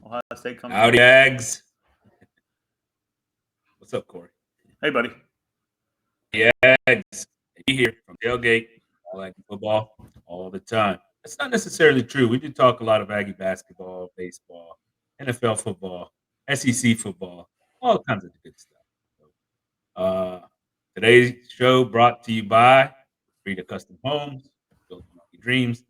Ohio State comes Howdy, in. Ags. What's up, Corey? Hey, buddy. Yeah, Ags. You here from Tailgate, Aggie Football all the time. That's not necessarily true. We do talk a lot of Aggie basketball, baseball, NFL football, SEC football, all kinds of good stuff. Uh, Today's show brought to you by Frida Custom Homes, Build Your Dreams.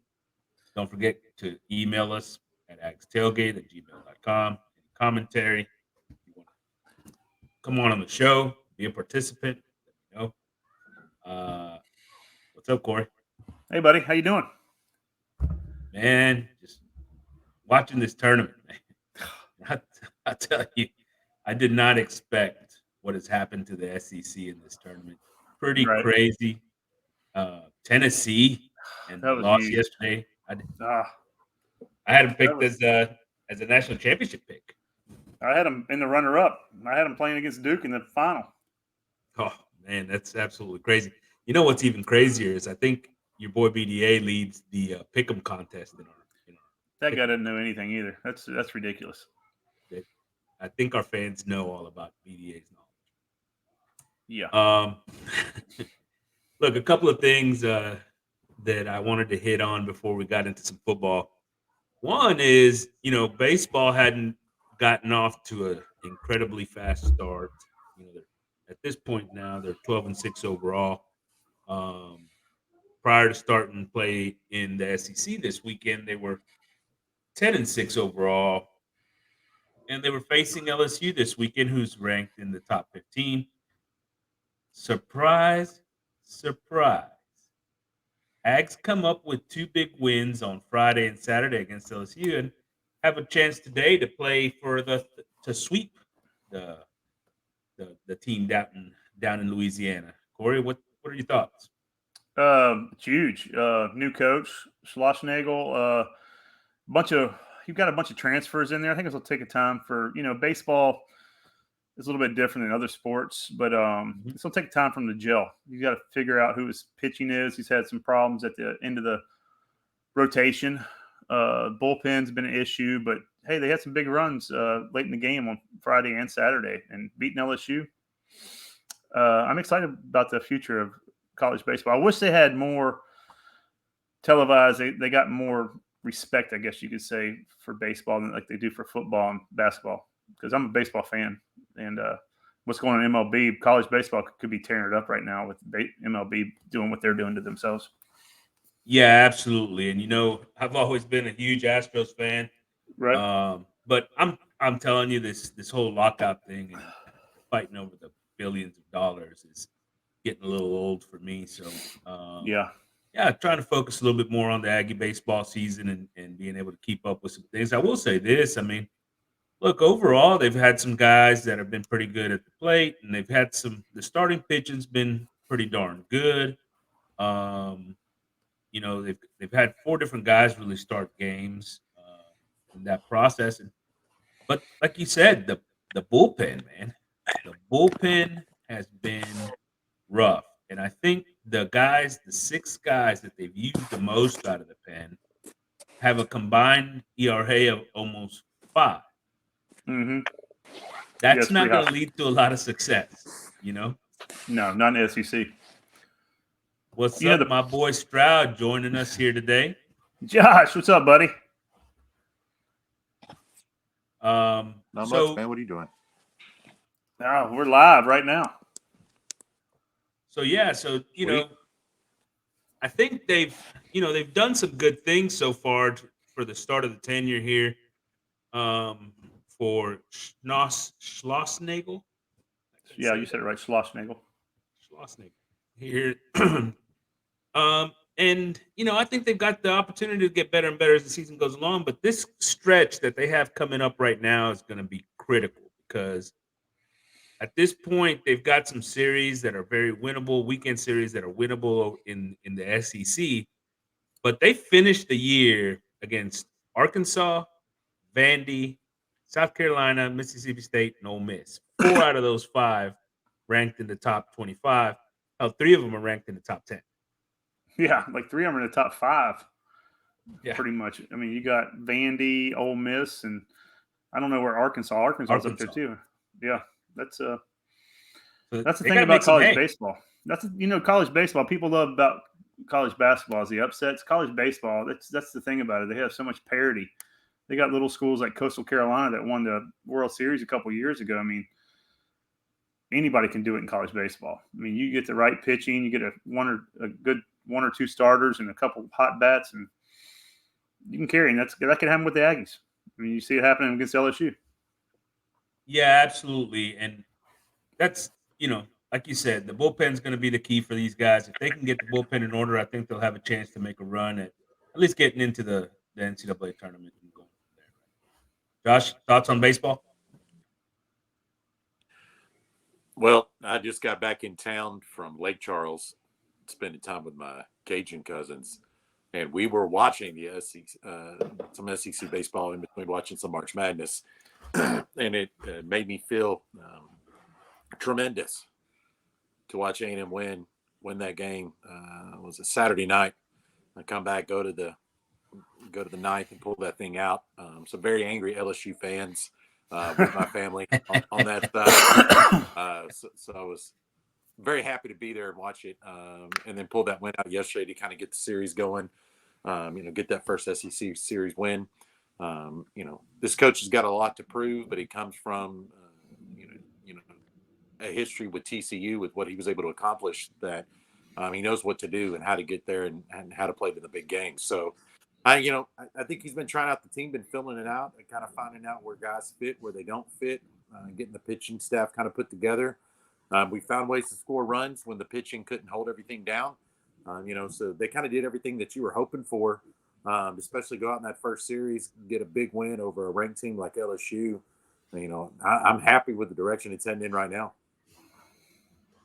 Don't forget to email us at agstailgate@gmail.com. Any commentary, if you want to come on the show, be a participant, let me know. What's up, Corey? Hey, buddy. How you doing? Man, just watching this tournament, man. I tell you, I did not expect what has happened to the SEC in this tournament. Pretty Right. crazy. Tennessee and That the was loss huge. yesterday. Ah, I had them picked was- as a national championship pick. I had him in the runner-up. I had him playing against Duke in the final. Oh man, that's absolutely crazy. You know what's even crazier is I think your boy BDA leads the pick'em contest in our. That guy didn't know anything either. That's ridiculous. I think our fans know all about BDA's Yeah. knowledge. Look, a couple of things that I wanted to hit on before we got into some football. One is, baseball hadn't gotten off to an incredibly fast start. At this point now, they're 12-6 overall. Prior to starting play in the SEC this weekend, they were 10-6 overall, and they were facing LSU this weekend, who's ranked in the top 15. Surprise, surprise. Ags come up with two big wins on Friday and Saturday against LSU, and have a chance today to play for to sweep the team down in Louisiana. Corey, what are your thoughts? It's huge. New coach, Schlossnagel. You've got a bunch of transfers in there. I think it'll take a time for baseball is a little bit different than other sports, but it's gonna take time from the gel. You got to figure out who his pitching is. He's had some problems at the end of the rotation. Bullpen's been an issue, but hey, they had some big runs late in the game on Friday and Saturday and beating LSU. I'm excited about the future of college baseball. I wish they had more televised. They got more respect, I guess you could say, for baseball than like they do for football and basketball. Because I'm a baseball fan, and what's going on in MLB, college baseball could be tearing it up right now with MLB doing what they're doing to themselves. Yeah, absolutely. And I've always been a huge Astros fan, right? But I'm telling you, this whole lockout thing and fighting over the billions of dollars is getting a little old for me. So yeah, trying to focus a little bit more on the Aggie baseball season and being able to keep up with some things. I will say this: I mean, look, overall, they've had some guys that have been pretty good at the plate, and they've had the starting pitching's been pretty darn good. They've had 4 different guys really start games in that process. But like you said, the bullpen, man, the bullpen has been rough. And I think the 6 guys that they've used the most out of the pen have a combined ERA of almost 5. Mm-hmm. That's not going to lead to a lot of success, No, not in the SEC. What's up, my boy Stroud joining us here today? Josh, what's up, buddy? Not much, man. What are you doing? Oh, we're live right now. So I think they've done some good things so far for the start of the tenure here. For Schlossnagel. Yeah, you said it right, Schlossnagel. Schlossnagel here. And I think they've got the opportunity to get better and better as the season goes along. But this stretch that they have coming up right now is going to be critical because at this point they've got some series that are very winnable, weekend series that are winnable in the SEC. But they finished the year against Arkansas, Vandy, South Carolina, Mississippi State, and Ole Miss. 4 out of those 5 ranked in the top 25. 3 of them are ranked in the top 10. Yeah, like 3 of them are in the top 5. Yeah. Pretty much. I mean, you got Vandy, Ole Miss, and I don't know where Arkansas's up there Arkansas. too. Yeah, that's So the they thing gotta about make some college hay. baseball. That's college baseball. People love about college basketball is the upsets. College baseball. That's the thing about it. They have so much parity. They got little schools like Coastal Carolina that won the World Series a couple years ago. I mean, anybody can do it in college baseball. I mean, you get the right pitching, you get a good one or two starters and a couple hot bats, and you can carry. And that could happen with the Aggies. I mean, you see it happening against LSU. Yeah, absolutely. And that's, like you said, the bullpen's going to be the key for these guys. If they can get the bullpen in order, I think they'll have a chance to make a run at least getting into the NCAA tournament and going from there. Josh, thoughts on baseball? Well, I just got back in town from Lake Charles, spending time with my Cajun cousins, and we were watching the some SEC baseball in between watching some March Madness, and it made me feel tremendous to watch A&M win that game. It was a Saturday night. I come back, go to the ninth and pull that thing out. Some very angry LSU fans with my family on that side. So I was very happy to be there and watch it, and then pull that win out yesterday to kind of get the series going. Get that first SEC series win. This coach has got a lot to prove, but he comes from a history with TCU, with what he was able to accomplish, that he knows what to do and how to get there and how to play in the big games. So I think he's been trying out the team, been filling it out and kind of finding out where guys fit, where they don't fit, getting the pitching staff kind of put together. We found ways to score runs when the pitching couldn't hold everything down. So they kind of did everything that you were hoping for, especially go out in that first series, get a big win over a ranked team like LSU. I'm happy with the direction it's heading in right now.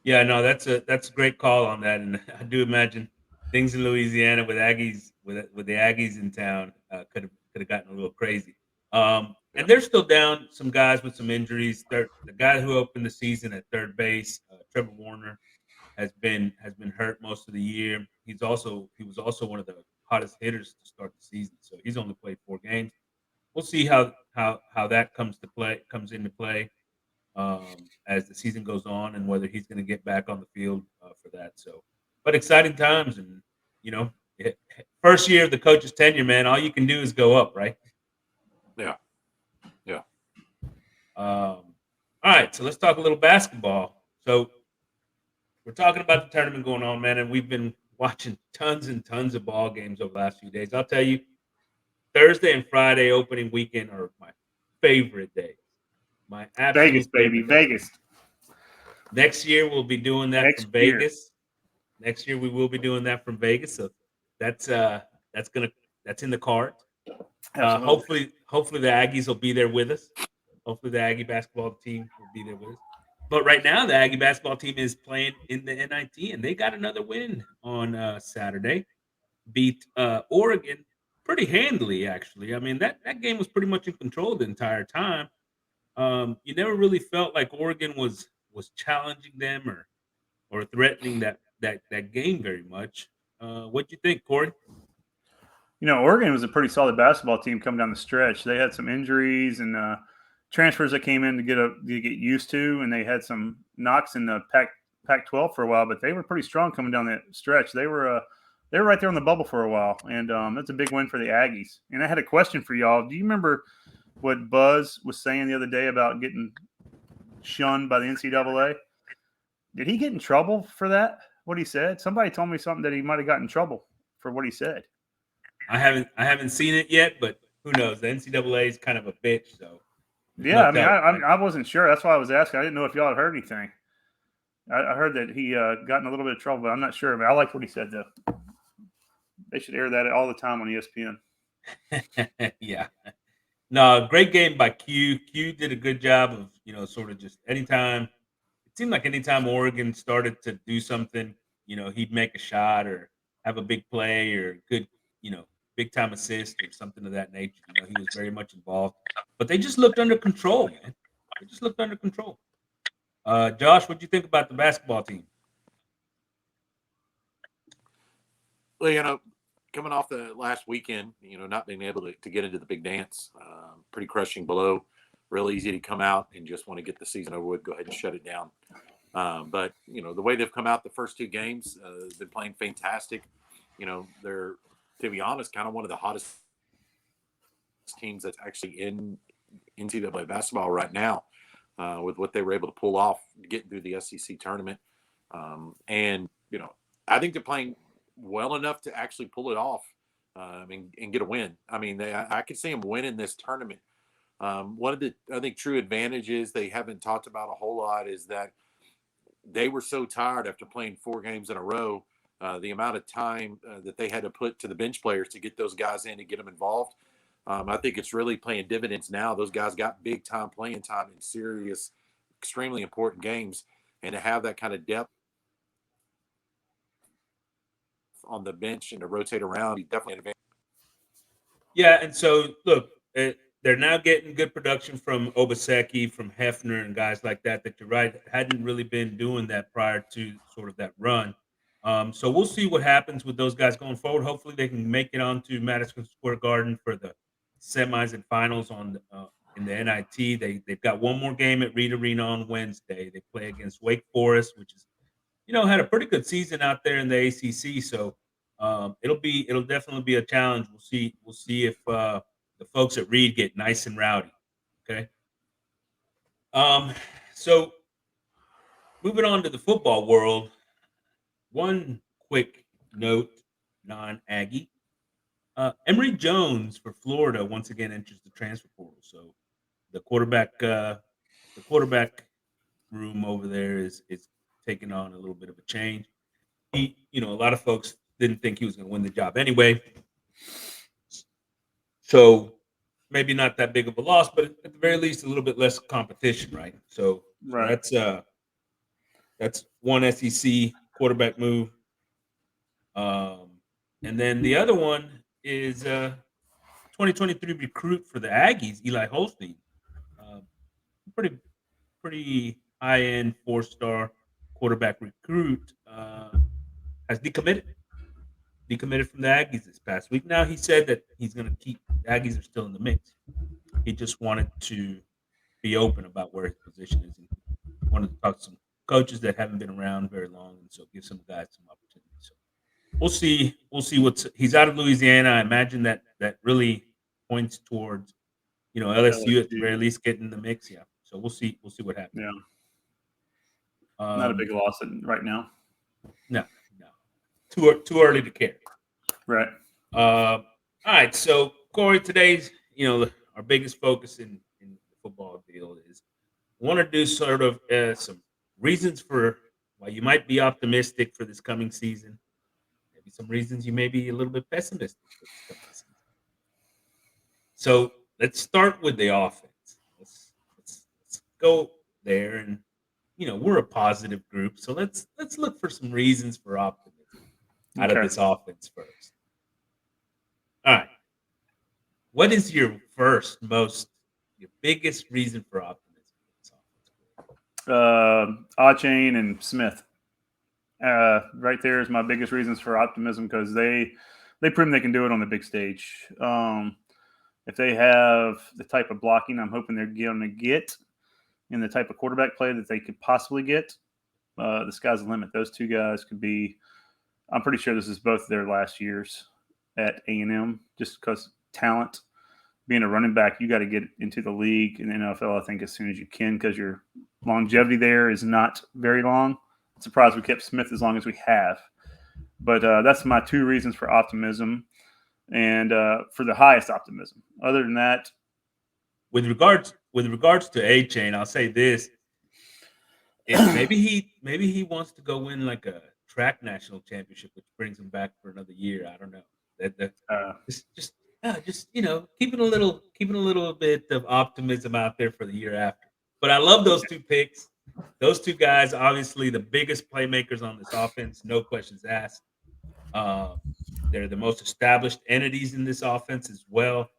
Yeah, no, that's a great call on that, and I do imagine things in Louisiana with Aggies with the Aggies in town could have gotten a little crazy. And they're still down some guys with some injuries. The guy who opened the season at third base, Trevor Warner, has been hurt most of the year. He was also one of the hottest hitters to start the season, so he's only played 4 games. We'll see how that comes into play as the season goes on, and whether he's going to get back on the field for that. So, but exciting times, and first year of the coach's tenure, man, all you can do is go up, right? Yeah. All right, so let's talk a little basketball. So we're talking about the tournament going on, man, and we've been watching tons and tons of ball games over the last few days. I'll tell you, Thursday and Friday opening weekend are my favorite days. My absolute Vegas, baby, Vegas. Next year we'll be doing that from Vegas. Next year we will be doing that from Vegas. So that's in the cards. Hopefully the Aggies will be there with us. Hopefully the Aggie basketball team will be there with us. But right now the Aggie basketball team is playing in the NIT, and they got another win on Saturday. Beat Oregon pretty handily, actually. I mean, that game was pretty much in control the entire time. You never really felt like Oregon was challenging them or threatening that game very much. What do you think, Corey? Oregon was a pretty solid basketball team coming down the stretch. They had some injuries and transfers that came in to get used to, and they had some knocks in the Pac-12 for a while, but they were pretty strong coming down that stretch. They were right there on the bubble for a while, and that's a big win for the Aggies. And I had a question for y'all. Do you remember what Buzz was saying the other day about getting shunned by the NCAA? Did he get in trouble for that? What he said? Somebody told me something that he might have gotten in trouble for what he said. I haven't seen it yet, but who knows? The NCAA is kind of a bitch, so yeah. I mean, I wasn't sure. That's why I was asking. I didn't know if y'all had heard anything. I heard that he got in a little bit of trouble, but I'm not sure. But I like what he said, though. They should air that all the time on ESPN. Yeah. No, great game by Q. Q did a good job of, sort of just anytime. It seemed like anytime Oregon started to do something, he'd make a shot or have a big play or good, big time assist or something of that nature. He was very much involved. But they just looked under control, man. They just looked under control. Josh, what do you think about the basketball team? Well, coming off the last weekend, not being able to get into the big dance, pretty crushing blow. real easy to come out and just want to get the season over with, go ahead and shut it down. But the way they've come out the first 2 games, they've been playing fantastic. They're, to be honest, kind of one of the hottest teams that's actually in NCAA basketball right now, with what they were able to pull off getting through the SEC tournament. And I think they're playing well enough to actually pull it off, and get a win. I could see them winning this tournament. One of the, I think, true advantages they haven't talked about a whole lot is that they were so tired after playing 4 games in a row. The amount of time that they had to put to the bench players to get those guys in and get them involved. I think it's really paying dividends now. Those guys got big time playing time in serious, extremely important games, and to have that kind of depth on the bench and to rotate around, definitely an advantage. Yeah, and so look, they're now getting good production from Obaseki, from Hefner, and guys like that. That you're right, hadn't really been doing that prior to sort of that run. So we'll see what happens with those guys going forward. Hopefully, they can make it onto Madison Square Garden for the semis and finals in the NIT. They've got one more game at Reed Arena on Wednesday. They play against Wake Forest, which is had a pretty good season out there in the ACC. So it'll definitely be a challenge. We'll see if the folks at Reed get nice and rowdy. Okay. So moving on to the football world, one quick note, non-Aggie. Emory Jones for Florida once again enters the transfer portal. So the quarterback room over there is taking on a little bit of a change. A lot of folks didn't think he was going to win the job anyway. So maybe not that big of a loss, but at the very least, a little bit less competition, right? So that's one SEC quarterback move. And then the other one is 2023 recruit for the Aggies, Eli Holstein. Pretty high-end 4-star quarterback recruit, has decommitted from the Aggies this past week. Now he said that he's going to keep the Aggies are still in the mix. He just wanted to be open about where his position is. He wanted to talk to some coaches that haven't been around very long, and so give some guys some opportunities. So we'll see he's out of Louisiana. I imagine that really points towards LSU at the very least getting in the mix. Yeah. So we'll see what happens. Yeah. Not a big loss right now. No. Too early to care. Right. All right. So Corey, today's our biggest focus in the football deal is I want to do sort of some reasons for why you might be optimistic for this coming season. Maybe some reasons you may be a little bit pessimistic for this coming season. So let's start with the offense. Let's go there, and we're a positive group, so let's look for some reasons for optimism out of this offense first. All right, what is your biggest reason for optimism in this offense? Achain and Smith. Right there is my biggest reasons for optimism because they prove they can do it on the big stage. If they have the type of blocking I'm hoping they're going to get and the type of quarterback play that they could possibly get, the sky's the limit. Those 2 guys could be – I'm pretty sure this is both their last years at A&M just because talent. Being a running back, you got to get into the league in the NFL, I think, as soon as you can because your longevity there is not very long. I'm surprised we kept Smith as long as we have. But that's my 2 reasons for optimism. And for the highest optimism. Other than that, with regards to A-Chain, I'll say this: maybe he wants to go win like a track national championship, which brings him back for another year. I don't know. Just keeping a little bit of optimism out there for the year after. But I love those 2 picks. Those 2 guys, obviously the biggest playmakers on this offense, no questions asked. They're the most established entities in this offense as well.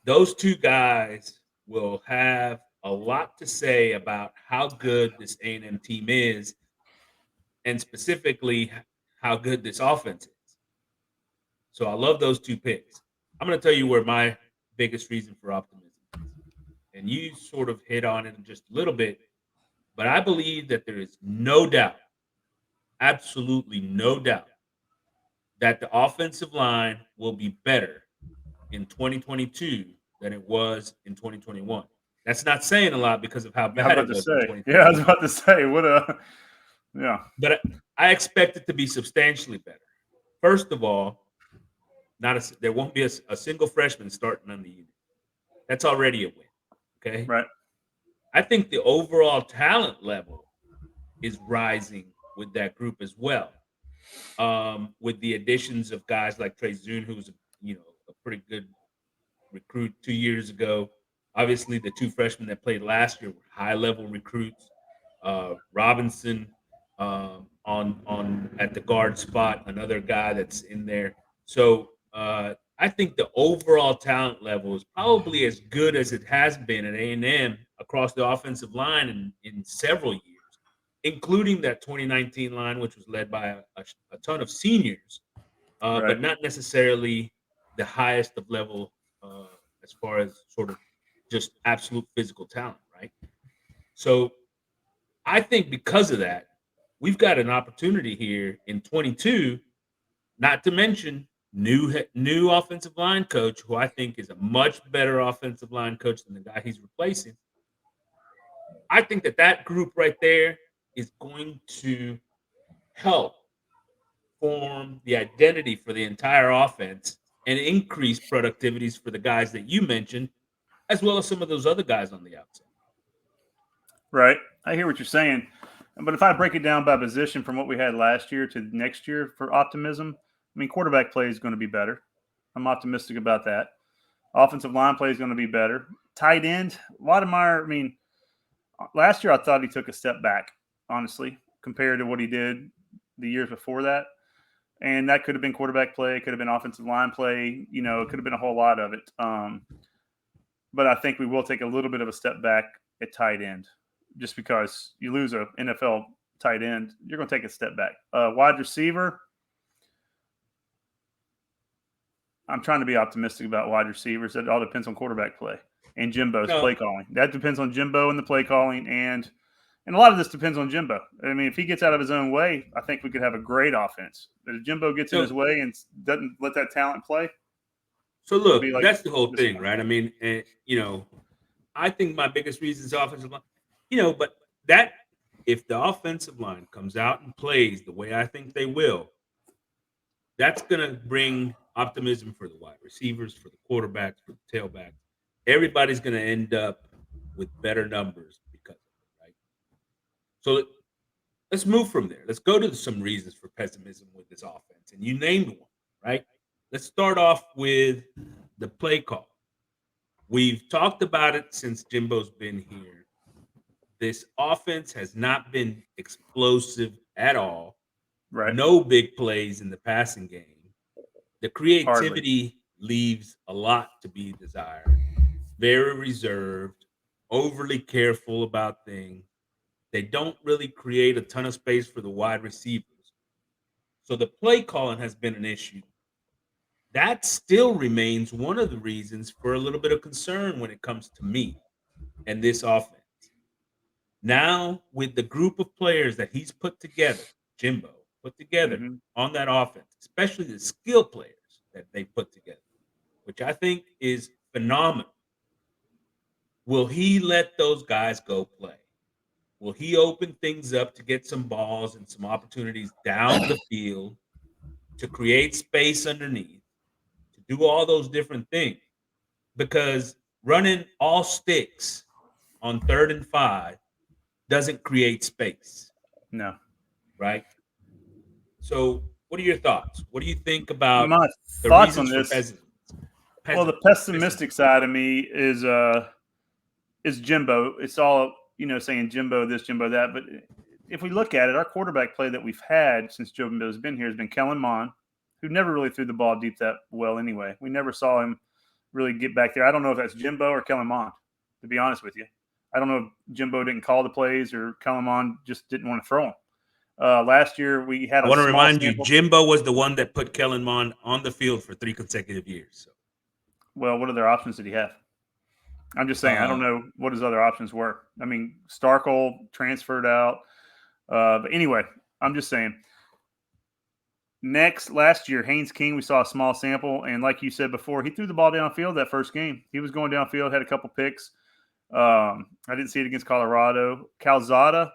Those 2 guys will have a lot to say about how good this A&M team is, and specifically how good this offense is. So I love those 2 picks. I'm going to tell you where my biggest reason for optimism is. and you sort of hit on it just a little bit, but I believe that there is no doubt, absolutely no doubt, that the offensive line will be better in 2022 than it was in 2021. That's not saying a lot because of how I was bad about it to was in say. Yeah, I was 2021. about to say. What a yeah. But I expect it to be substantially better. First of all, there won't be a single freshman starting on the unit. That's already a win. Okay. Right. I think the overall talent level is rising with that group as well. With the additions of guys like Trey Zune, who's a pretty good recruit 2 years ago. Obviously, the two freshmen that played last year were high level recruits. Robinson on at the guard spot, another guy that's in there. So I think the overall talent level is probably as good as it has been at A&M across the offensive line in several years, including that 2019 line, which was led by a ton of seniors, Right. but not necessarily the highest of level as far as sort of just absolute physical talent, right? So I think because of that, we've got an opportunity here in 22, not to mention new offensive line coach, who I think is a much better offensive line coach than the guy he's replacing. I think that group right there is going to help form the identity for the entire offense and increase productivities for the guys that you mentioned, as well as some of those other guys on the outside. Right. I hear what you're saying. But if I break it down by position from what we had last year to next year for optimism, I mean, quarterback play is going to be better. I'm optimistic about that. Offensive line play is going to be better. Tight end, Wademeyer, I mean, last year I thought he took a step back, honestly, compared to what he did the years before that. And that could have been quarterback play. It could have been offensive line play. It could have been a whole lot of it. But I think we will take a little bit of a step back at tight end. Just because you lose an NFL tight end, you're going to take a step back. Wide receiver, I'm trying to be optimistic about wide receivers. It all depends on quarterback play and Jimbo's play calling. That depends on Jimbo and the play calling, and a lot of this depends on Jimbo. I mean, if he gets out of his own way, I think we could have a great offense. But if Jimbo gets in his way and doesn't let that talent play. So look, that's the whole thing, right? I mean, I think my biggest reason is offensive line. But that if the offensive line comes out and plays the way I think they will, that's going to bring optimism for the wide receivers, for the quarterbacks, for the tailbacks. Everybody's going to end up with better numbers because of it, right? So let's move from there. Let's go to some reasons for pessimism with this offense. And you named one, right? Let's start off with the play call. We've talked about it since Jimbo's been here. This offense has not been explosive at all. Right. No big plays in the passing game. The creativity leaves a lot to be desired. Very reserved, overly careful about things. They don't really create a ton of space for the wide receivers. So the play calling has been an issue. That still remains one of the reasons for a little bit of concern when it comes to me and this offense. Now, with the group of players that he's put together, Jimbo put together on that offense, especially the skill players that they put together, which I think is phenomenal. Will he let those guys go play? Will he open things up to get some balls and some opportunities down the field to create space underneath, to do all those different things? Because running all sticks on 3rd and 5 doesn't create space. No. Right? So what are your thoughts? What do you think about my the thoughts reasons on for this? Well, the pessimistic side of me is Jimbo. It's all, saying Jimbo this, Jimbo that. But if we look at it, our quarterback play that we've had since Jimbo's been here has been Kellen Mond, who never really threw the ball deep that well anyway. We never saw him really get back there. I don't know if that's Jimbo or Kellen Mond, to be honest with you. I don't know if Jimbo didn't call the plays or Kellen Mond just didn't want to throw them. Last year we had. I want to remind you, Jimbo was the one that put Kellen Mond on the field for 3 consecutive years. So. Well, what other options did he have? I'm just saying, I don't know what his other options were. I mean, Starkle transferred out. But anyway, I'm just saying. Last year, Haynes King, we saw a small sample. And like you said before, he threw the ball downfield that first game. He was going downfield, had a couple picks. I didn't see it against Colorado. Calzada,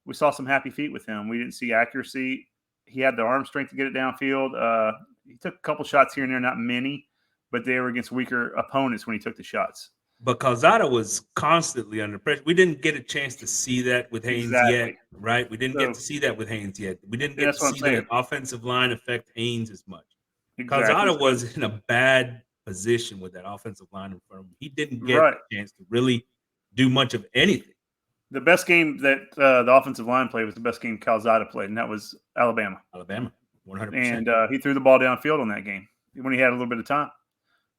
we saw some happy feet with him. We didn't see accuracy. He had the arm strength to get it downfield. He took a couple shots here and there, not many, but they were against weaker opponents when he took the shots. But Calzada was constantly under pressure. We didn't get a chance to see that with Haynes yet, right? We didn't get to see that with Haynes yet. We didn't get to see the offensive line affect Haynes as much. Exactly. Calzada was in a bad position with that offensive line in front of him. He didn't get a chance to really do much of anything. The best game that the offensive line played was the best game Calzada played, and that was Alabama. 100%. And he threw the ball downfield on that game when he had a little bit of time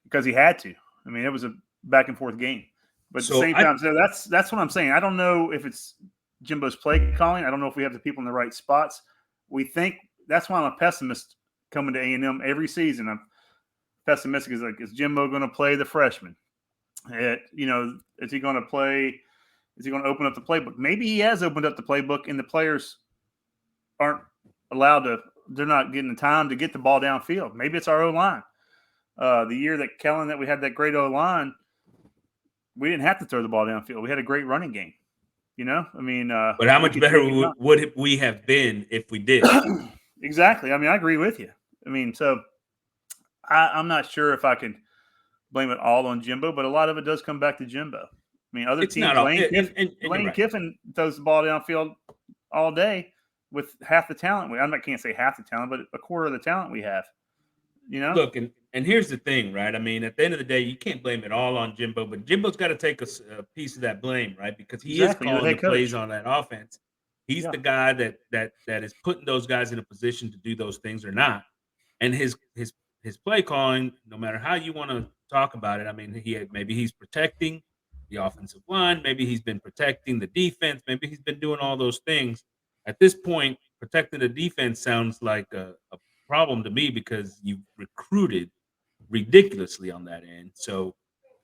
because he had to. I mean, it was a back and forth game. But at the same time, so that's what I'm saying. I don't know if it's Jimbo's play calling. I don't know if we have the people in the right spots. We think that's why I'm a pessimist coming to A&M every season. I'm pessimistic. Is Jimbo going to play the freshman? Is he going to play? Is he going to open up the playbook? Maybe he has opened up the playbook, and the players aren't allowed to. They're not getting the time to get the ball downfield. Maybe it's our O-line. The year that Kellen, that we had that great O-line, we didn't have to throw the ball downfield. We had a great running game. I mean, but how much better would we have been if we did? Exactly. I mean, I agree with you. I mean, so I'm not sure if I can blame it all on Jimbo, but a lot of it does come back to Jimbo. I mean, other teams, Lane Kiffin throws the ball downfield all day with half the talent. I can't say half the talent, but a quarter of the talent we have. Look, and here's the thing, right? I mean, at the end of the day, you can't blame it all on Jimbo, but Jimbo's got to take a piece of that blame, right? Because he is calling the plays on that offense. He's the guy that is putting those guys in a position to do those things or not. And his play calling, no matter how you want to talk about it, I mean, maybe he's protecting the offensive line, maybe he's been protecting the defense, maybe he's been doing all those things. At this point, protecting the defense sounds like a problem to me because you've recruited ridiculously on that end. So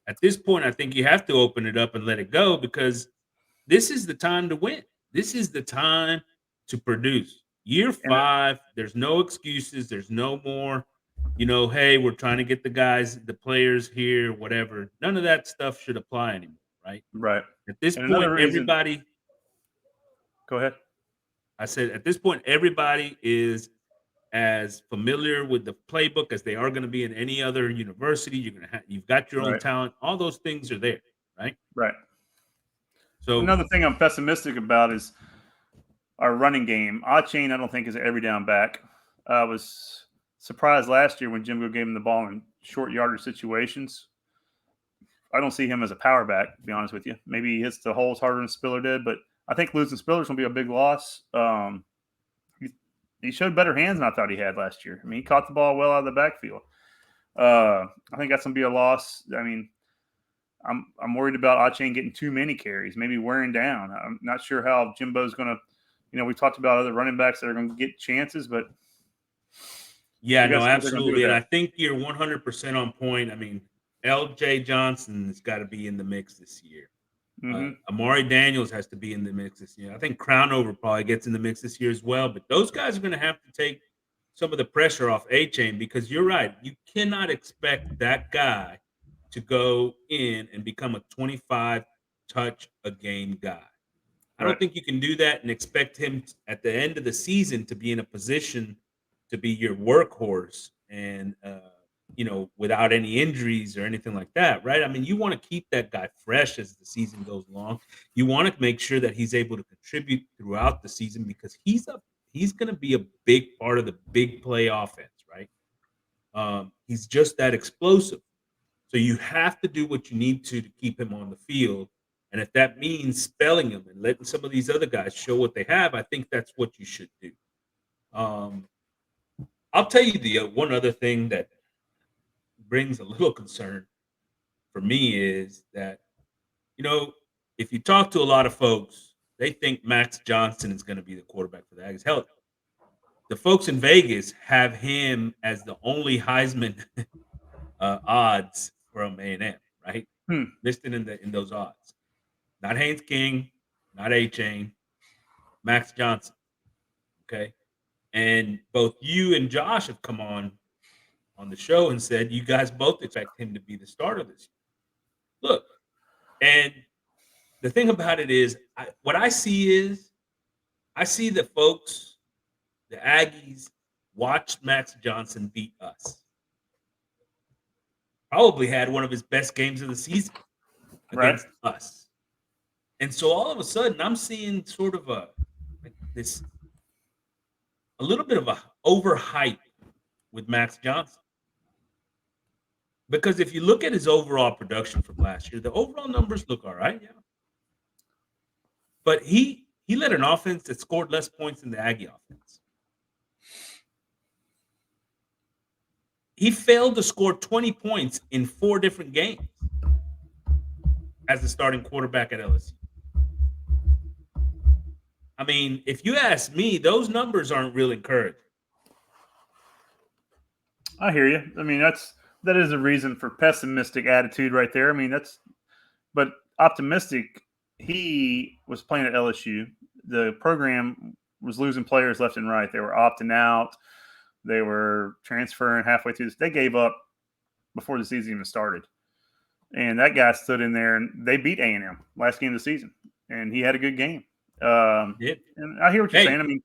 at this point, I think you have to open it up and let it go because this is the time to win. This is the time to produce. Year 5, there's no excuses. There's no more, hey, we're trying to get the players here, whatever. None of that stuff should apply anymore, right? Right. At this point, everybody. Go ahead. I said at this point, everybody is as familiar with the playbook as they are going to be in any other university. You've got your own talent. All those things are there, right? Right. So another thing I'm pessimistic about is our running game. Chain, I don't think, is an every down back. I was surprised last year when Jimbo gave him the ball in short yardage situations. I don't see him as a power back, to be honest with you. Maybe he hits the holes harder than Spiller did, but I think losing Spiller's going to be a big loss. He showed better hands than I thought he had last year. I mean, he caught the ball well out of the backfield. I think that's going to be a loss. I mean, I'm worried about Achain getting too many carries, maybe wearing down. I'm not sure how Jimbo's going to, we talked about other running backs that are going to get chances, but. Yeah, no, absolutely. And I think you're 100% on point. I mean, L.J. Johnson has got to be in the mix this year. Mm-hmm. Amari Daniels has to be in the mix this year. I think Crownover probably gets in the mix this year as well. But those guys are going to have to take some of the pressure off A-Chain because you're right. You cannot expect that guy to go in and become a 25-touch-a-game guy. I don't think you can do that and expect him at the end of the season to be in a position to be your workhorse and without any injuries or anything like that, right? I mean, you want to keep that guy fresh as the season goes along. You want to make sure that he's able to contribute throughout the season because he's going to be a big part of the big play offense, right? He's just that explosive. So you have to do what you need to keep him on the field. And if that means spelling him and letting some of these other guys show what they have, I think that's what you should do. I'll tell you the one other thing that brings a little concern for me is that, if you talk to a lot of folks, they think Max Johnson is going to be the quarterback for the Aggies. Hell, the folks in Vegas have him as the only Heisman odds from A&M, right? listed in those odds. Not Haynes King, not A-Chain, Max Johnson. Okay. And both you and Josh have come on the show and said you guys both expect him to be the starter this year. Look, and the thing about it is, what I see that folks, the Aggies, watched Max Johnson beat us. Probably had one of his best games of the season against us. And so all of a sudden, I'm seeing sort of a little bit of a overhype with Max Johnson. Because if you look at his overall production from last year, the overall numbers look all right, yeah. But he led an offense that scored less points than the Aggie offense. He failed to score 20 points in 4 different games as the starting quarterback at LSU. I mean, if you ask me, those numbers aren't real encouraging. I hear you. I mean, that is a reason for pessimistic attitude right there. I mean, but optimistic. He was playing at LSU. The program was losing players left and right. They were opting out. They were transferring halfway through this. They gave up before the season even started. And that guy stood in there, and they beat A&M last game of the season. And he had a good game. And I hear what you're saying. I mean,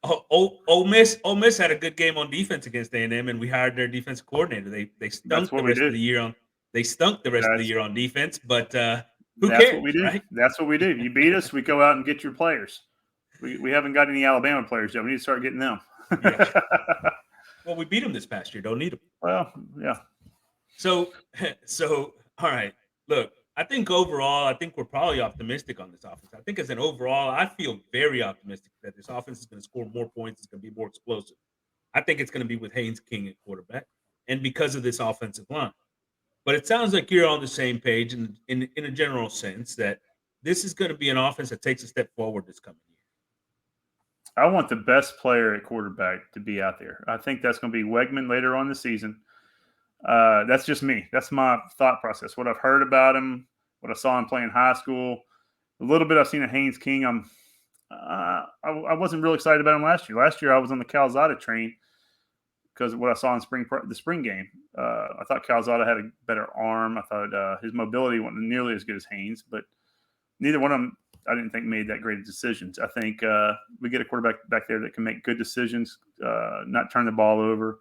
Ole Miss had a good game on defense against A&M, and we hired their defensive coordinator. They stunk the rest of the year on. They stunk the rest of the year on defense, but who cares? That's what we do. Right? That's what we do. You beat us, we go out and get your players. We haven't got any Alabama players yet. We need to start getting them. Yeah. Well, we beat them this past year. Don't need them. Well, yeah. So all right. Look, I think overall, we're probably optimistic on this offense. I think as an overall, I feel very optimistic that this offense is going to score more points. It's going to be more explosive. I think it's going to be with Haynes King at quarterback, and because of this offensive line. But it sounds like you're on the same page in a general sense that this is going to be an offense that takes a step forward this coming year. I want the best player at quarterback to be out there. I think that's going to be Wegman later on the season. That's just me. That's my thought process. What I've heard about him, what I saw him play in high school, a little bit I've seen of Haynes King. I wasn't really excited about him last year. Last year I was on the Calzada train because of what I saw in the spring game. I thought Calzada had a better arm. I thought his mobility wasn't nearly as good as Haynes, but neither one of them I didn't think made that great of decisions. I think we get a quarterback back there that can make good decisions, not turn the ball over.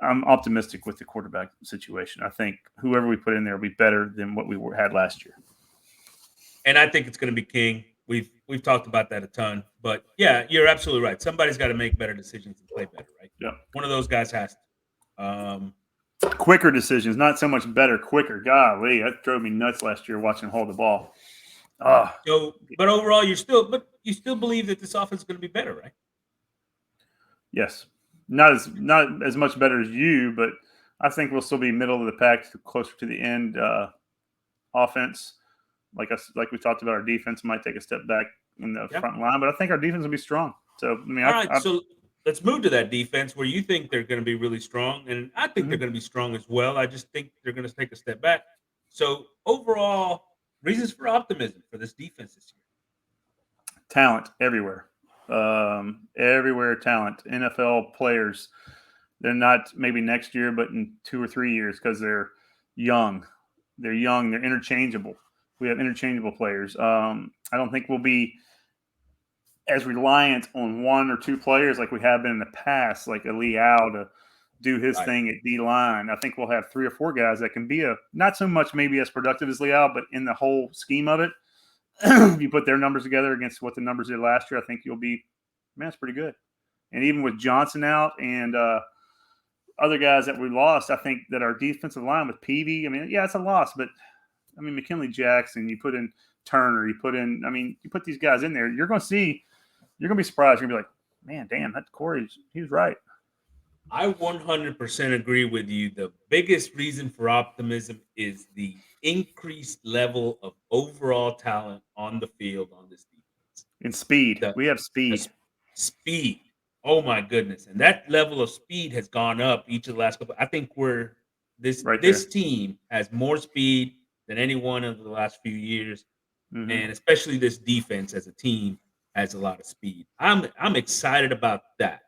I'm optimistic with the quarterback situation. I think whoever we put in there will be better than what we had last year. And I think it's going to be King. We've talked about that a ton. But, yeah, you're absolutely right. Somebody's got to make better decisions and play better, right? Yeah. One of those guys has to. Quicker decisions, not so much better, quicker. Golly, that drove me nuts last year watching him hold the ball. But overall, you still believe that this offense is going to be better, right? Yes. Not as much better as you, but I think we'll still be middle of the pack, closer to the end. Offense, like we talked about, our defense might take a step back in the front line, but I think our defense will be strong. So I mean, all right. So let's move to that defense where you think they're going to be really strong, and I think they're going to be strong as well. I just think they're going to take a step back. So overall, reasons for optimism for this defense this year. Talent everywhere. Everywhere talent. NFL players. They're not maybe next year, but in 2 or 3 years because they're young. They're young. They're interchangeable. We have interchangeable players. I don't think we'll be as reliant on 1 or 2 players like we have been in the past, like a Leal to do his thing at D-line. I think we'll have 3 or 4 guys that can be not so much maybe as productive as Leal, but in the whole scheme of it, if you put their numbers together against what the numbers did last year, I think you'll be, man, it's pretty good. And even with Johnson out and other guys that we lost, I think that our defensive line with Peavy, I mean, yeah, it's a loss, but I mean, McKinley Jackson, you put in Turner, you put these guys in there, you're going to be surprised. You're going to be like, man, damn, that Corey, he was right. I 100% agree with you. The biggest reason for optimism is the increased level of overall talent on the field on this defense. And speed. We have speed. Speed. Oh, my goodness. And that level of speed has gone up each of the last couple. I think we're This team has more speed than any one of the last few years, and especially this defense as a team has a lot of speed. I'm excited about that,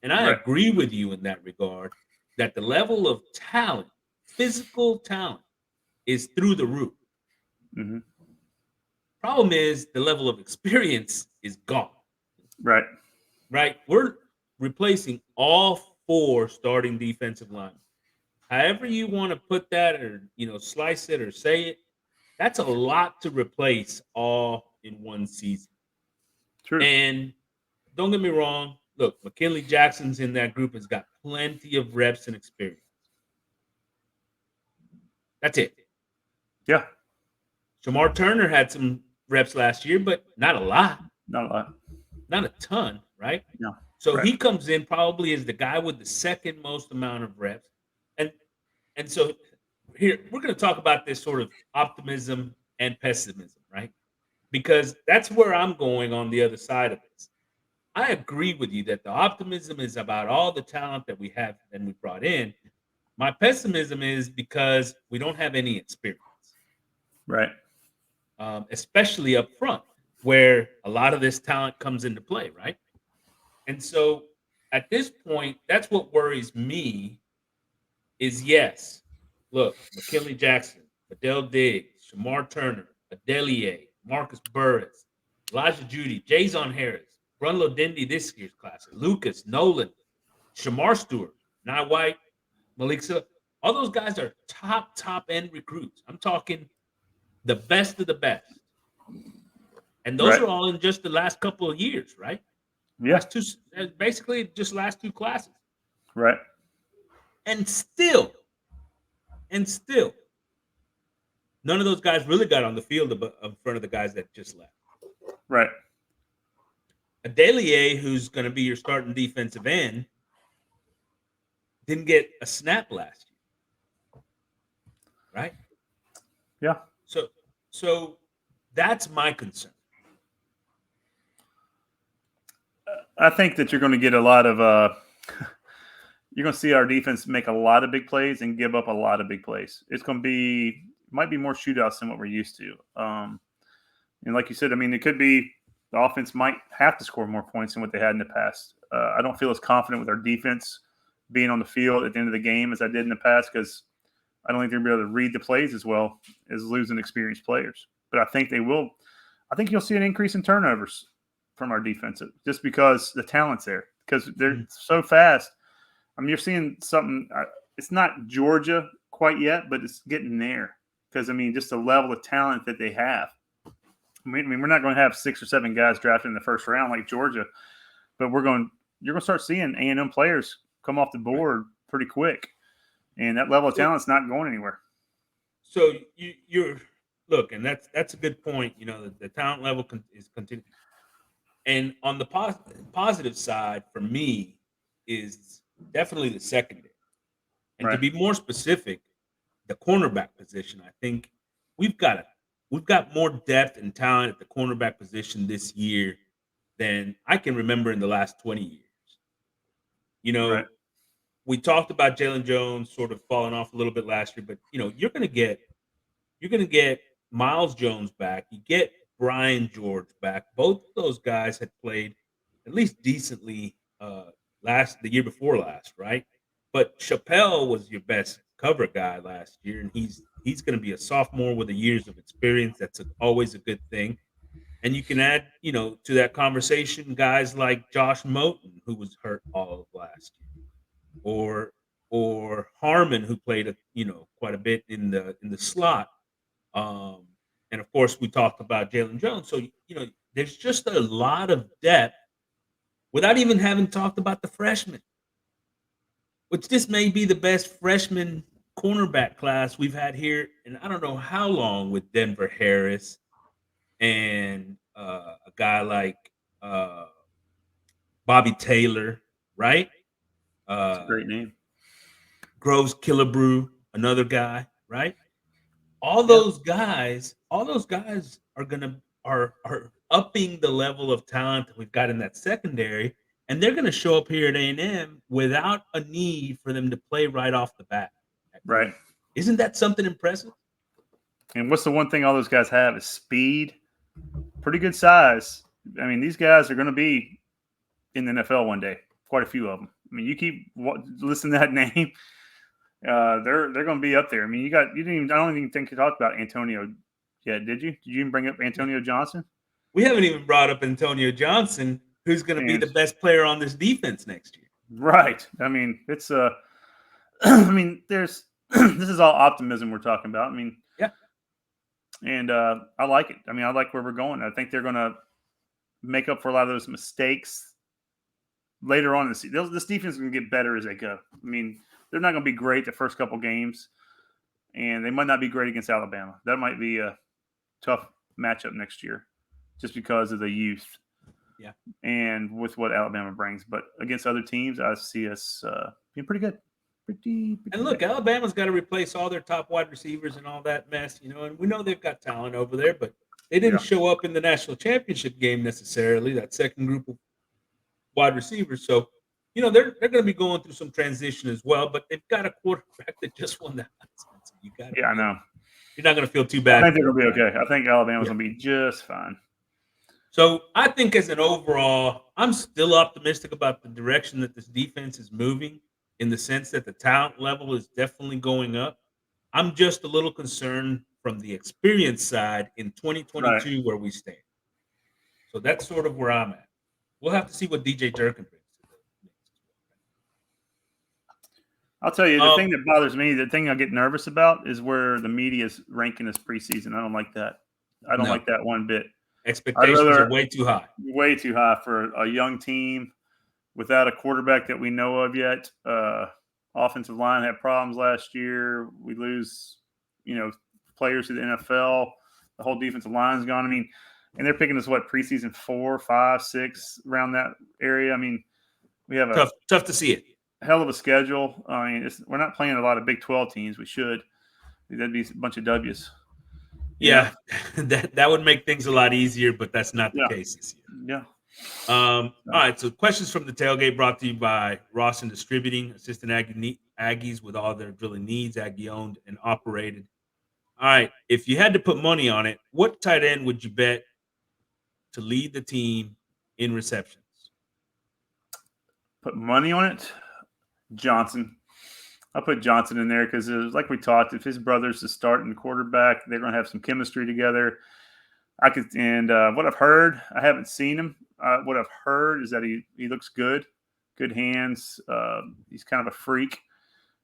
and I agree with you in that regard that the level of talent, physical talent, is through the roof. Problem is the level of experience is gone. Right. We're replacing all 4 starting defensive linemen. However you want to put that, or slice it or say it, that's a lot to replace all in one season. True. And don't get me wrong. Look, McKinley Jackson's in that group, has got plenty of reps and experience. That's it. Yeah. Shamar Turner had some reps last year, but not a lot. Not a ton, right? No. So he comes in probably as the guy with the second most amount of reps. And so here we're going to talk about this sort of optimism and pessimism, right? Because that's where I'm going on the other side of this. I agree with you that the optimism is about all the talent that we have and we brought in. My pessimism is because we don't have any experience. Right. Especially up front, where a lot of this talent comes into play, right? And so at this point, that's what worries me is, yes, look, McKinley Jackson, Adele Diggs, Shamar Turner, Adelier, Marcus Burris, Elijah Judy, Jason Harris, Brunlo Dindy this year's class, Lucas, Nolan, Shamar Stewart, Nye White, Malik Silla. All those guys are top end recruits. I'm talking the best of the best. And those are all in just the last couple of years, right? Yeah. Basically just last 2 classes. Right. And still, none of those guys really got on the field in front of the guys that just left. Right. Adelier, who's going to be your starting defensive end, didn't get a snap last year. Right? Yeah. So that's my concern. I think that you're going to get a lot of you're going to see our defense make a lot of big plays and give up a lot of big plays. It's going to be might be more shootouts than what we're used to. And like you said, I mean, it could be the offense might have to score more points than what they had in the past. I don't feel as confident with our defense being on the field at the end of the game as I did in the past because I don't think they're going to be able to read the plays as well as losing experienced players. But I think they will. I think you'll see an increase in turnovers from our defense just because the talent's there because they're so fast. I mean, you're seeing something. It's not Georgia quite yet, but it's getting there because, I mean, just the level of talent that they have. I mean, we're not going to have 6 or 7 guys drafted in the first round like Georgia, but you're going to start seeing A&M players come off the board pretty quick. And that level of talent's not going anywhere. So you're look, and that's a good point. You know, the talent level is continuing. And on the positive side, for me, is definitely the secondary. And to be more specific, the cornerback position. I think we've got more depth and talent at the cornerback position this year than I can remember in the last 20 years. You know, we talked about Jalen Jones sort of falling off a little bit last year, but you know, you're gonna get Miles Jones back. You get Brian George back. Both of those guys had played at least decently the year before last, right? But Chappelle was your best cover guy last year, and he's going to be a sophomore with the years of experience. That's always a good thing. And you can add, you know, to that conversation guys like Josh Moten, who was hurt all of last year, or Harmon, who played quite a bit in the slot. And of course, we talked about Jalen Jones. So there's just a lot of depth without even having talked about the freshmen, which this may be the best freshman cornerback class we've had here in I don't know how long with Denver Harris and a guy like Bobby Taylor, right? That's a great name. Groves Killebrew, another guy, right? All those guys are upping the level of talent that we've got in that secondary, and they're going to show up here at A&M without a need for them to play right off the bat at Right. Isn't that something impressive? And what's the one thing all those guys have is speed, pretty good size. I mean, these guys are going to be in the NFL one day. Quite a few of them. I mean, you keep listening to that name, they're going to be up there. I mean, I don't even think you talked about Antonio yet, did you? Did you even bring up Antonio Johnson? We haven't even brought up Antonio Johnson, who's going to be the best player on this defense next year. Right. I mean, it's I mean, there's this is all optimism we're talking about. I mean, yeah. And I like it. I mean, I like where we're going. I think they're going to make up for a lot of those mistakes later on in the season. This defense is going to get better as they go. I mean, they're not going to be great the first couple games, and they might not be great against Alabama. That might be a tough matchup next year just because of the youth. Yeah. And with what Alabama brings. But against other teams, I see us being pretty good. Pretty and look, good. Alabama's got to replace all their top wide receivers and all that mess, and we know they've got talent over there, but they didn't show up in the national championship game necessarily, that second group of wide receivers. So, they're going to be going through some transition as well, but they've got a quarterback that just won that. So I know. You're not going to feel too bad. I think they're going to be okay. I think Alabama's going to be just fine. So I think as an overall, I'm still optimistic about the direction that this defense is moving, in the sense that the talent level is definitely going up. I'm just a little concerned from the experience side in 2022 where we stand. So that's sort of where I'm at. We'll have to see what DJ Durkin brings. I'll tell you, the thing that bothers me, the thing I get nervous about is where the media is ranking this preseason. I don't like that. I don't like that one bit. Expectations are way too high. Way too high for a young team without a quarterback that we know of yet. Offensive line had problems last year. We lose, players to the NFL. The whole defensive line's gone. I mean, and they're picking us preseason 4, 5, 6 around that area. I mean, we have tough to see it. Hell of a schedule. I mean, we're not playing a lot of Big 12 teams. We should. That'd be a bunch of W's. Yeah, that would make things a lot easier, but that's not the case this year. Yeah. All right. So questions from the tailgate brought to you by Rawson Distributing, assistant Aggies with all their drilling needs, Aggie owned and operated. All right. If you had to put money on it, what tight end would you bet to lead the team in receptions? Put money on it? Johnson. I'll put Johnson in there because, like we talked, if his brother's the starting quarterback, they're going to have some chemistry together. What I've heard, I haven't seen him. What I've heard is that he looks good hands. He's kind of a freak.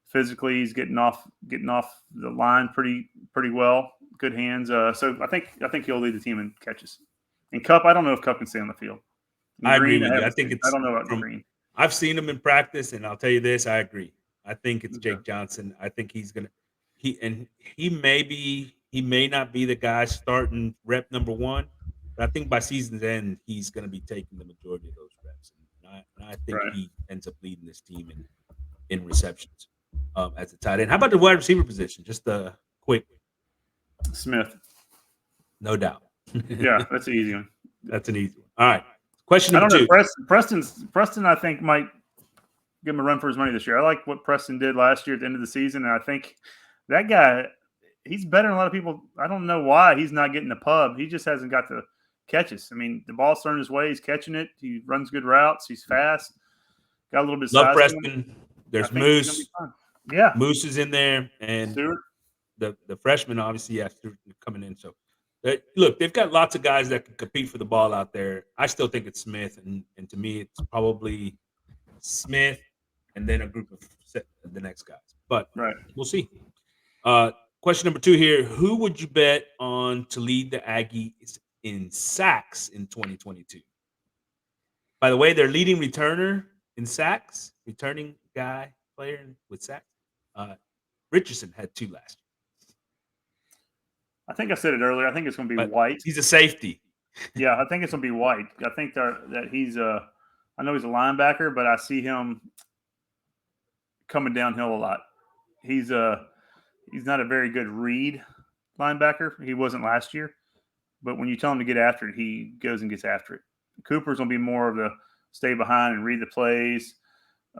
Physically, he's getting off the line pretty well. Good hands. So I think he'll lead the team in catches. And Cup, I don't know if Cup can stay on the field. I agree with you. I don't know about Green. I've seen him in practice, and I'll tell you this: I agree. I think it's Jake Johnson. I think he may not be the guy starting rep number 1, but I think by season's end he's going to be taking the majority of those reps, and I think he ends up leading this team in receptions as a tight end. How about the wide receiver position? Just a quick Smith, no doubt. Yeah, that's an easy one. That's an easy one. All right, question number 2. Preston, I think might give him a run for his money this year. I like what Preston did last year at the end of the season, and I think that guy, he's better than a lot of people. I don't know why he's not getting the pub. He just hasn't got the catches. I mean, the ball's thrown his way. He's catching it. He runs good routes. He's fast. Got a little bit of size. Love Preston. There's Moose. Yeah. Moose is in there. And Stewart. The freshman, obviously, Stewart coming in. So, look, they've got lots of guys that can compete for the ball out there. I still think it's Smith. And to me, it's probably Smith and then a group of the next guys. But we'll see. Question number 2 here. Who would you bet on to lead the Aggies in sacks in 2022? By the way, their leading returner in sacks, returning player with sacks, Richardson had 2 last year. I think I said it earlier. I think it's going to be White. He's a safety. Yeah, I think it's going to be White. I think that he's I know he's a linebacker, but I see him coming downhill a lot. He's not a very good read linebacker. He wasn't last year. But when you tell him to get after it, he goes and gets after it. Cooper's going to be more of the stay behind and read the plays.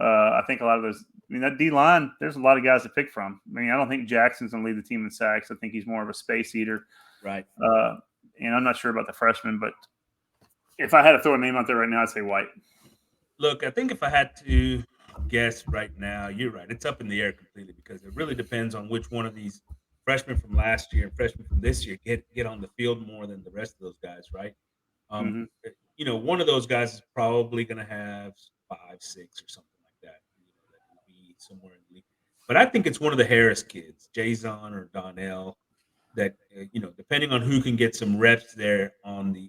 I think a lot of those. I mean, that D line. There's a lot of guys to pick from. I mean, I don't think Jackson's going to lead the team in sacks. I think he's more of a space eater. Right. And I'm not sure about the freshman, but if I had to throw a name out there right now, I'd say White. Look, I think if I had to guess right now, you're right. It's up in the air completely because it really depends on which one of these freshmen from last year and freshmen from this year get on the field more than the rest of those guys, right? One of those guys is probably going to have 5, 6 or something like that. That will be somewhere in the league. But I think it's one of the Harris kids, Jason or Donnell, that depending on who can get some reps there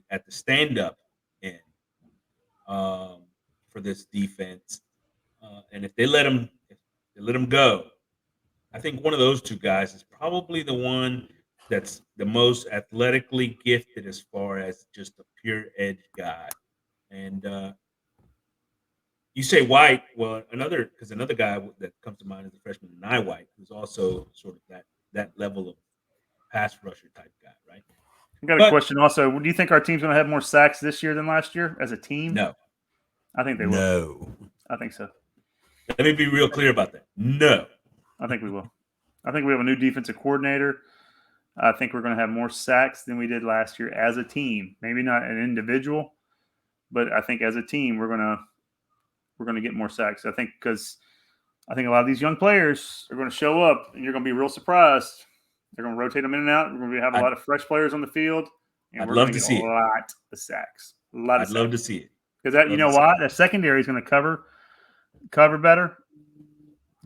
at the stand-up end for this defense, and if they let him go, I think one of those two guys is probably the one that's the most athletically gifted as far as just a pure edge guy. And you say White, well, another guy that comes to mind is the freshman Nye White, who's also sort of that level of pass rusher type guy, right? I got a question also. Do you think our team's going to have more sacks this year than last year as a team? No. I think they will. No. I think so. Let me be real clear about that. No. I think we will. I think we have a new defensive coordinator. I think we're going to have more sacks than we did last year as a team. Maybe not an individual, but I think as a team we're going to get more sacks. I think because I think a lot of these young players are going to show up, and you're going to be real surprised. They're going to rotate them in and out. We're going to have a lot of fresh players on the field, and we're going to get a lot of sacks. I'd love to see it because that why the secondary is going to cover better.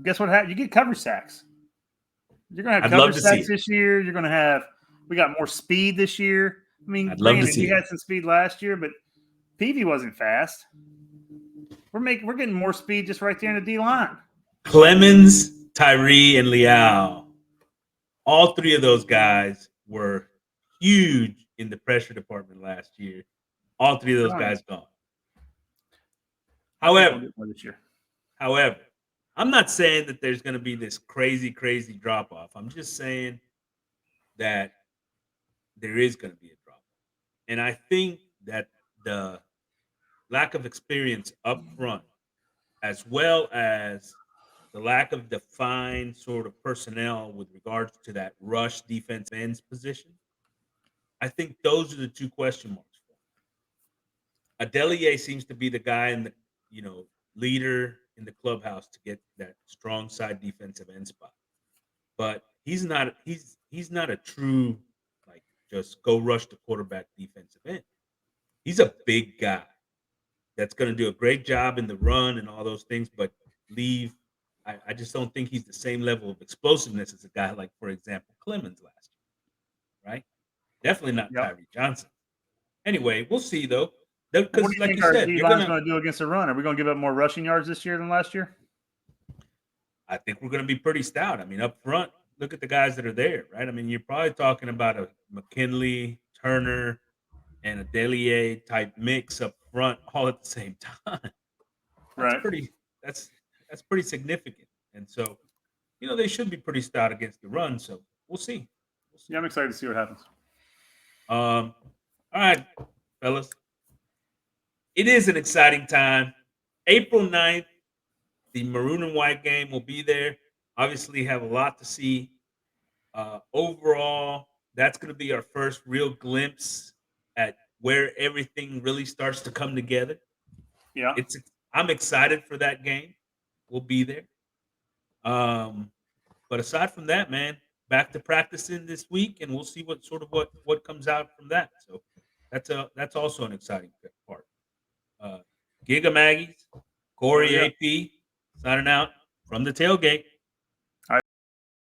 Guess what happens? You get cover sacks. You're going to have cover sacks this year. You're going to have – we got more speed this year. I mean, we had some speed last year, but Peavy wasn't fast. We're getting more speed just right there in the D line. Clemens, Tyree, and Leal. All three of those guys were huge in the pressure department last year. All three of those guys gone. However, I'm not saying that there's going to be this crazy, crazy drop-off. I'm just saying that there is going to be a drop-off. And I think that the lack of experience up front, as well as the lack of defined sort of personnel with regards to that rush defense ends position, I think those are the two question marks for him. Adelier seems to be the guy in the leader in the clubhouse to get that strong side defensive end spot, but he's not a true just go rush the quarterback defensive end. He's a big guy that's going to do a great job in the run and all those things, but I just don't think he's the same level of explosiveness as a guy like, for example, Clemens last year, right? Definitely not Tyree Johnson. Anyway, we'll see though. Because, what do you think our D-line's going to do against the run? Are we going to give up more rushing yards this year than last year? I think we're going to be pretty stout. I mean, up front, look at the guys that are there, right? I mean, you're probably talking about a McKinley, Turner, and a Delier type mix up front all at the same time. That's pretty significant. And so, they should be pretty stout against the run. So we'll see. Yeah, I'm excited to see what happens. All right, fellas. It is an exciting time. April 9th, the maroon and white game will be there. Obviously, have a lot to see. Overall, that's going to be our first real glimpse at where everything really starts to come together. Yeah. I'm excited for that game. We'll be there. But aside from that, man, back to practicing this week, and we'll see what comes out from that. So that's also an exciting part. Giga Maggies, Corey AP, signing out from the tailgate.